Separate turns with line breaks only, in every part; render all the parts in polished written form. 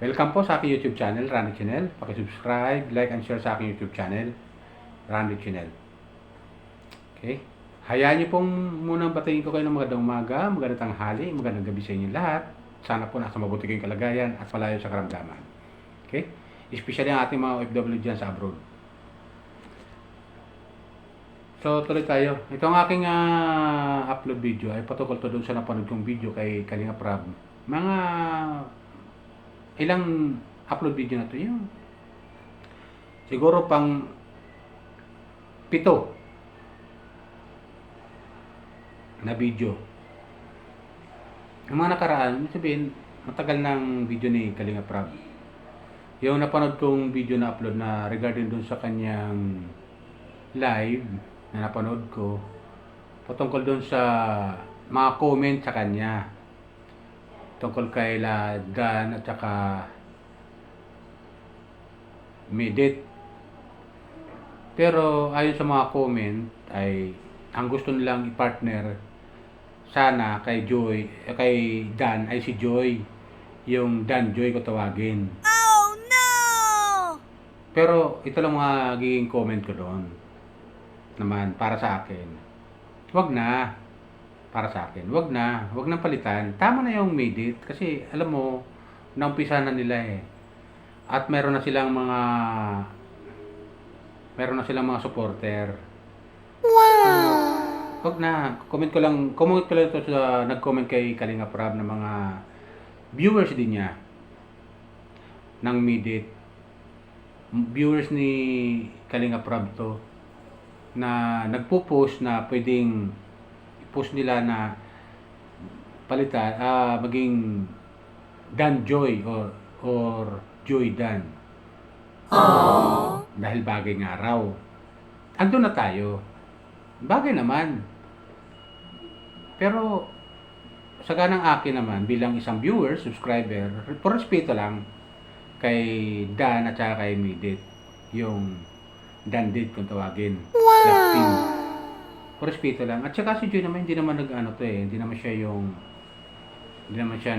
Welcome po sa aking YouTube channel, Randy Channel. Paki-subscribe, like, and share sa aking YouTube channel, Randy Channel. Okay? Hayaan niyo pong munang batayin ko kayo ng magandang umaga, magandang tanghali, magandang gabi sa inyo lahat. Sana po nasa mabuti kayong kalagayan at malayo sa karamdaman. Okay? Especially ang ating mga OFW dyan sa abroad. So, tuloy tayo. Ito ang aking upload video ay patungkol to doon sa napanood kong video kay Kalinga Prab. Mga ilang upload video na to yung siguro pang 7 na video. Ang mga nakaraan, sabihin, matagal ng video ni Kalinga Prab. Yung napanood kong video na upload na regarding dun sa kanyang live na napanood ko, patungkol dun sa mga comment sa kanya. Tungkol kay Dan at saka Medit. Pero ayon sa mga comment ay ang gusto nilang i-partner sana kay kay Dan ay si Joy. Yung Dan Joy ko tawagin.
Oh no!
Pero ito lang mga magiging comment ko doon. Naman para sa akin. Wag na. Para sa akin. Wag nang palitan. Tama na yung Medit kasi alam mo naumpisa na nila eh. At meron na silang mga supporter.
Wow!
Wag na. Comment ko lang to sa nag-comment kay Kalinga Prab ng mga viewers din niya ng Medit. Viewers ni Kalinga Prab to na nagpo-post na pwedeng i-post nila na palitan maging Dan Joy or Joy Dan. Dahil bagay nga raw. Andun na tayo. Bagay naman. Pero sa ganang akin naman bilang isang viewer, subscriber, por respeto lang kay Dan at saka kay Medit. Yung Dandit kung tawagin. Love team. Por respeto lang. At saka si Joy naman hindi naman hindi naman siya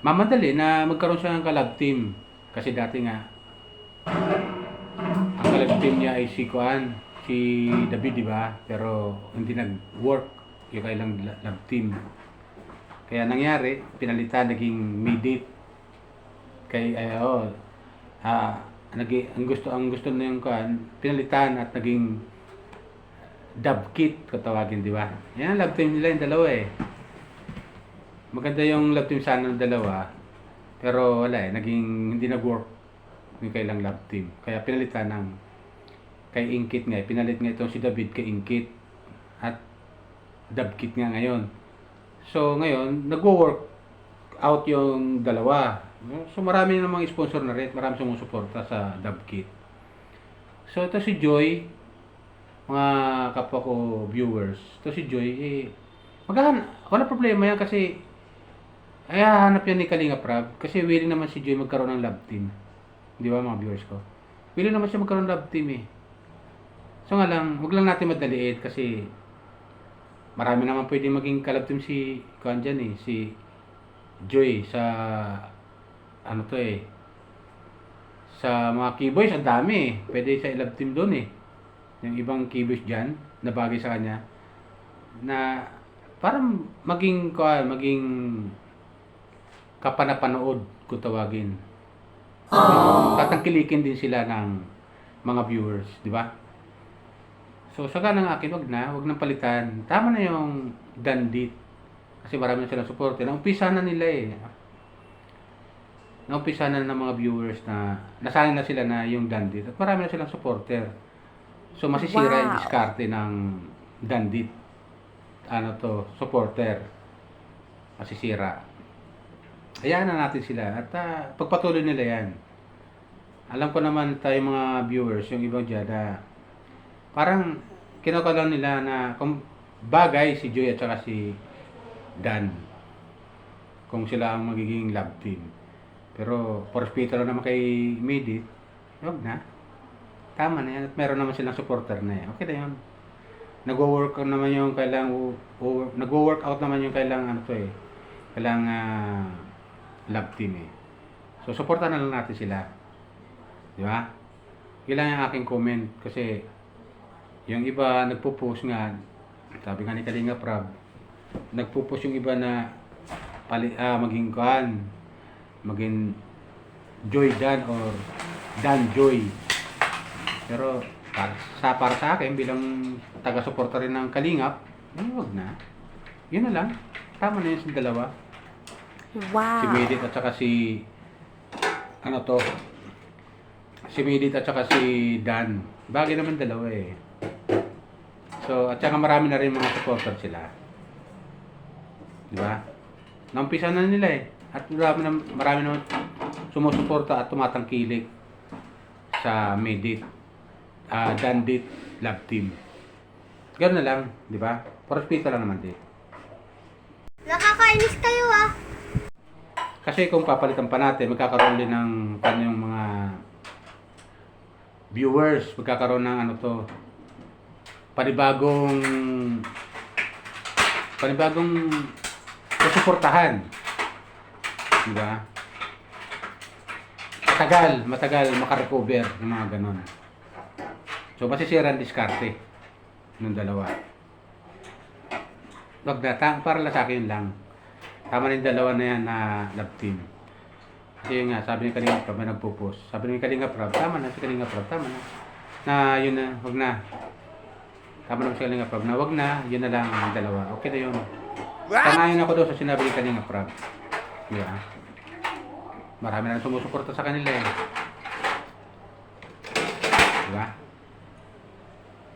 mamadali na magkaroon siya ng ka-love team. Kasi dati nga ang ka-love team niya ay si David, di ba? Pero hindi nag-work yung kailang love team. Kaya nangyari, pinalitan, naging Medit. Ang gusto na yung pinalitan at naging Dabkit kung tawagin, di ba? Yan ang love team nila yung dalawa eh. Maganda yung love team sana ng dalawa. Pero wala eh, hindi nag-work yung kailang love team. Kaya pinalitan ng kay Inkit nga. Pinalit nga itong si David kay Inkit. At Dabkit nga ngayon. So ngayon, nag-work out yung dalawa. So marami namang sponsor na rin. Marami sumusuporta sa Dabkit. So ito si Joy, mga kapwa ko viewers. Ito si Joy, wala problema yan kasi ay hahanap yan ni Kalinga Prab kasi willing naman si Joy magkaroon ng love team. Di ba mga viewers ko? Willing naman siya magkaroon ng love team eh. So nga lang, huwag lang natin madaliit kasi marami naman pwedeng maging ka-love team si Joy sa sa mga keyboys, ang dami eh. Pwede sa love team doon eh. Yung ibang keyboys dyan na bagay sa kanya na parang maging kapanapanood kung tawagin. Tatangkilikin din sila ng mga viewers, di ba? So sa ganang akin, wag nang palitan. Tama na yung Dandit. Kasi marami na silang supporter. Naumpisa na nila eh. Naumpisa na ng mga viewers na nasanay na sila na yung Dandit. At marami na silang supporter. So masisira yung diskarte ng Dandit. Supporter. Masisira. Hayaan na natin sila at pagpatuloy nila yan. Alam ko naman tayo mga viewers, yung ibang dyan parang kinakalang nila na kung bagay si Joy at saka si Dan kung sila ang magiging love team. Pero for respeto lang naman kay Medit, wag na. Tama na yan at meron naman silang supporter na yan. Okay na yun. Nagwo-work naman yung kailang nagwo-work out naman yung kailang kailang love team eh. So, supportan na lang natin sila. Di ba? Yun lang yung aking comment. Kasi, yung iba nagpo-post nga, sabi nga ni Kalinga Prab, nagpo-post yung iba na maging maging Joy Dan or Dan Joy. Pero, para sa akin, bilang taga-suporta rin ng Kalingap, huwag na. Yun na lang. Tama na yun sa dalawa.
Wow.
Si Medit at saka si si Medit at saka si Dan. Bagay naman dalawa eh. So, at saka marami na rin mga supporter sila. Di ba? Naumpisa na nila eh. At marami na sumusuporta at tumatangkilik sa Medit. Dandit Love Team. Ganoon na lang, di ba? For respeto lang naman din.
Nakakainis kayo ah.
Kasi kung papalitan pa natin, magkakaroon din ng kanyang mga viewers, magkakaroon ng panibagong susuportahan. Di ba? Matagal makarecover ng mga ganon. So, masisira ang diskarte ng dalawa. Wag na, para lang sa akin lang. Tama na yung dalawa na yan na love team. Kasi yun nga, sabi ni Kalinga Prab, nagpo-post. Sabi ni Kalinga Prab, tama na si Kalinga Prab, tama na. Na yun na, wag na. Tama na si Kalinga Prab na wag na, yun na lang ang dalawa. Okay na yun. Tanayin ako doon sa sinabi ni Kalinga Prab. Yeah. Marami na sumusuporta sa kanila eh. Diba?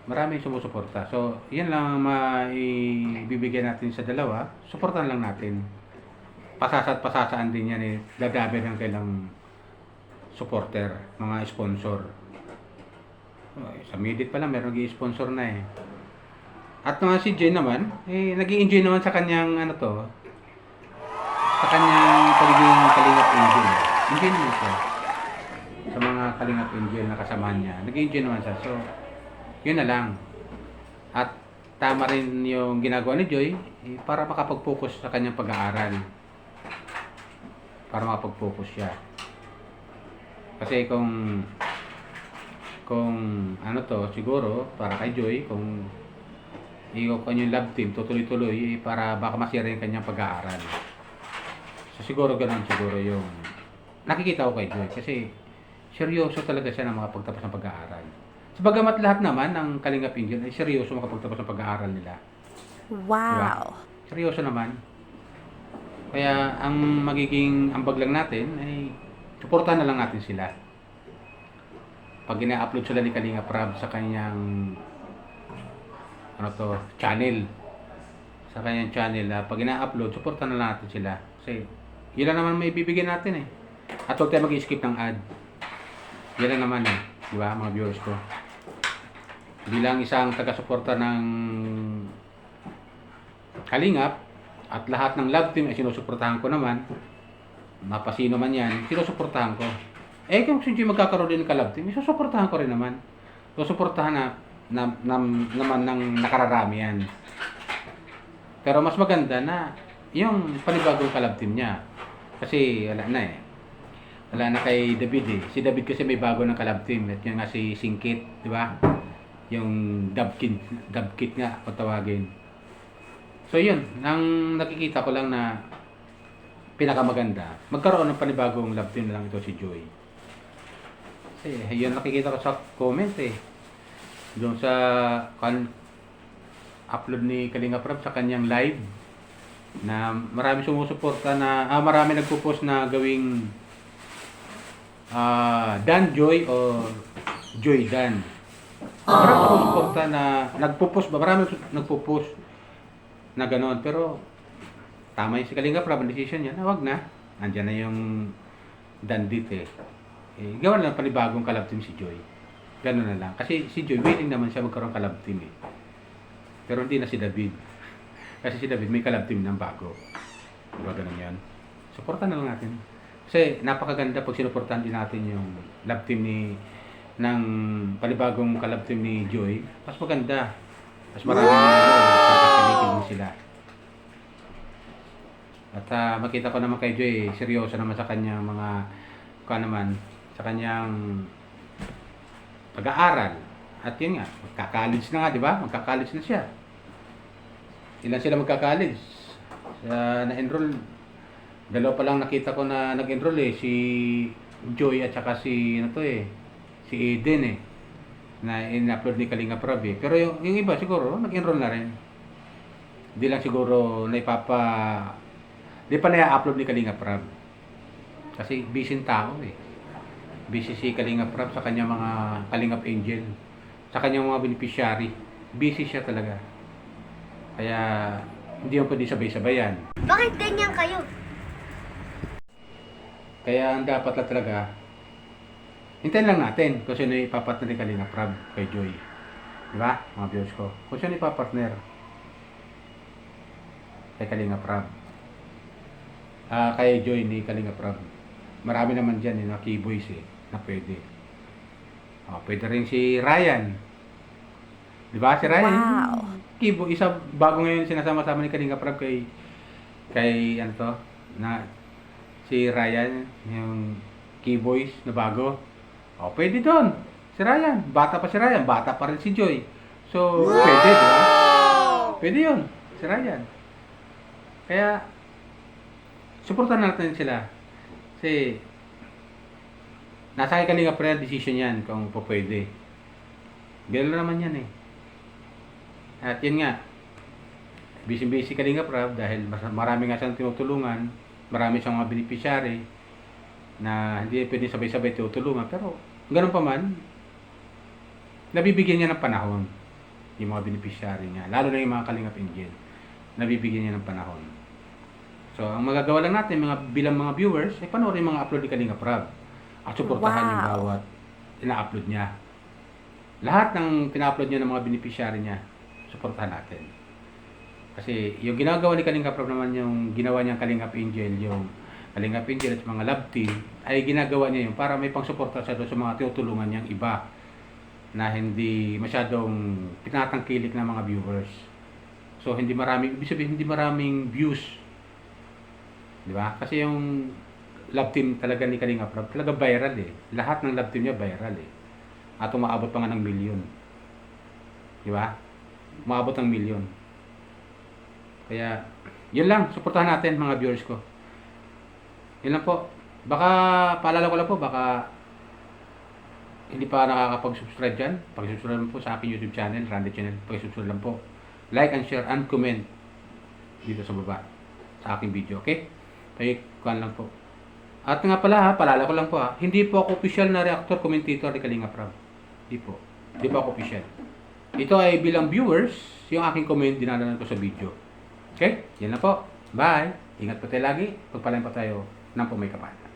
Maraming sumusuporta. So, yan lang ang maibibigyan natin sa dalawa. Suportahan lang natin. Pasasaan din yan eh. Dadabi ng kailang supporter, mga sponsor. Sa Medit pa lang, meron nag-i-sponsor na eh. At naman si Jay naman, nag-i-enjoy naman sa kanyang sa kanyang pagiging Kalingap Angel. Enjoy naman siya. Sa mga Kalingap Angel na kasama niya, nag-i-enjoy naman siya. So, yun na lang. At tama rin yung ginagawa ni Joy para makapag-focus sa kanyang pag-aaral. Para makapag-focus siya. Kasi kung siguro para kay Joy, kung yung love team tutuloy-tuloy para baka masira yung kanyang pag-aaral. So siguro ganun yung nakikita ko kay Joy kasi seryoso talaga siya ng mga pagtapos ng pag-aaral. Sabagamat lahat naman ng Kalingap Angel ay seryoso makapagtapos ng pag-aaral nila.
Wow.
Diba? Seryoso naman. Kaya ang magiging ambag lang natin ay suportahan na lang natin sila. Pag ina-upload sila ni Kalinga Prab sa kanyang channel. Sa kanyang channel, pag ina-upload, suportahan na lang natin sila. Kasi yun lang naman may bibigyan natin eh. At huwag tayo mag-skip ng ad. Yan lang naman eh. Di ba, mga viewers ko? Bilang isang taga-suporta ng Kalingap at lahat ng love team ay sinusuportahan ko naman, mapasino man yan, sinusuportahan ko. Kung hindi magkakaroon din ng ka-love team, isusuportahan ko rin naman. Susuportahan naman ng nakararami yan. Pero mas maganda na yung panibagong ka-love team niya. Kasi wala na eh. Wala na kay David eh. Si David kasi may bago ng ka-love team. At yun nga si Singkit, di ba? Yung Dubkit nga, kung tawagin. So yun, ang nakikita ko lang na pinakamaganda, magkaroon ng panibagong love team na lang ito si Joy. Kasi yun nakikita ko sa comment eh. Doon sa upload ni Kalinga Prab sa kanyang live na marami sumusuporta na marami nagpo-post na gawing Dan Joy or Joy Dan. Marami sumusuporta na marami nagpo-post na gano'n. Pero tama yung si Kalinga Prab, ang decision niya na wag na. Andiyan na yung Dandit eh. Gawa na panibagong ka-love team si Joy. Gano'n na lang. Kasi si Joy, willing naman siya magkaroon ka-love team eh. Pero hindi na si David. Kasi si David may ka-love team ng bago. Diba gano'n yan? Supportan na lang natin. Kasi napakaganda pag sinuportahan din natin yung love team ng panibagong ka-love team ni Joy. Mas maganda. Mas maraming kakasalikin mo sila. At makita ko naman kay Joy, seryoso naman sa kanyang mga, sa kanyang pag-aaral. At yun nga, magka-college na nga, di ba? Magka-college na siya. Ilan sila magka-college? Na-enroll, dalawa pa lang nakita ko na nag-enroll si Joy at saka si si Eden na in-upload ni Kalinga Prab Pero yung iba siguro nag-enroll na rin. Hindi lang siguro di pa na-upload ni Kalinga Prab. Kasi busy tao Busy si Kalinga Prab sa kanya mga Kalingap Angel, sa kanyang mga beneficiary. Busy siya talaga. Kaya hindi mo pwede sabay-sabayan.
Bakit ganyan kayo?
Kaya ang dapat lang talaga, hintayin lang natin kung sino ipapartner ni Kalinga Prab kay Joy. Di ba, mga viewers ko? Kung sino ipapartner kay Kalinga Prab. Kay Joy ni Kalinga Prab. Marami naman dyan na keyboys na pwede. Pwede rin si Ryan. Di ba si Ryan?
Wow.
Keyboy, isa bago ngayon sinasama-sama ni Kalinga Prab kay si Ryan, yung keyboys na bago. Pwede doon. Si Ryan. Bata pa si Ryan. Bata pa rin si Joy. So, pwede, di ba? Pwede yun. Si Ryan. Kaya, supportan natin sila. Kasi, nasa kay Kalinga Prab decision yan kung pwede. Ganun naman yan At yun nga, busy-busy Kalinga Prab dahil marami nga siyang tinutulungan. Marami siyang mga beneficiary na hindi pwede sabay-sabay tutulungan. Pero, ganun pa man, nabibigyan niya ng panahon yung mga beneficiary niya. Lalo na yung mga Kalingap Angel. Nabibigyan niya ng panahon. So, ang magagawa lang natin bilang mga viewers, ay panoorin yung mga upload ni Kalinga Prab. At suportahan yung bawat ina-upload niya. Lahat ng pina-upload niya ng mga beneficiary niya, suportahan natin. Kasi yung ginagawa ni Kalinga Prab naman, yung ginawa niyang Kalingap Angel, yung Kalingap Angel at mga love team, ay ginagawa niya yun para may pangsuporta siya doon sa mga tinutulungan niyang iba na hindi masyadong pinatangkilik ng mga viewers. So hindi maraming, ibig sabihin hindi maraming views. Di ba? Kasi yung love team talaga ni Kalinga Prab, talaga viral Lahat ng love team niya viral At umaabot pa nga ng milyon. Di ba? Umaabot ng milyon. Kaya, yun lang. Suportahan natin mga viewers ko. Yun lang po. Baka, paalala ko lang po, baka hindi pa nakakapag-subscribe dyan. Pag-subscribe lang po sa aking YouTube channel, Randy Channel. Pag-subscribe lang po. Like and share and comment dito sa baba sa aking video. Okay? Pag-kuhan lang po. At nga pala paalala ko lang po hindi po ako official na reactor commentator ni Kalinga Prab. Hindi po. Hindi po ako official. Ito ay bilang viewers, yung aking comment dinadala ko sa video. Okay? Yan na po. Bye! Ingat po tayo lagi. Pagpalain po tayo ng pumaykapan.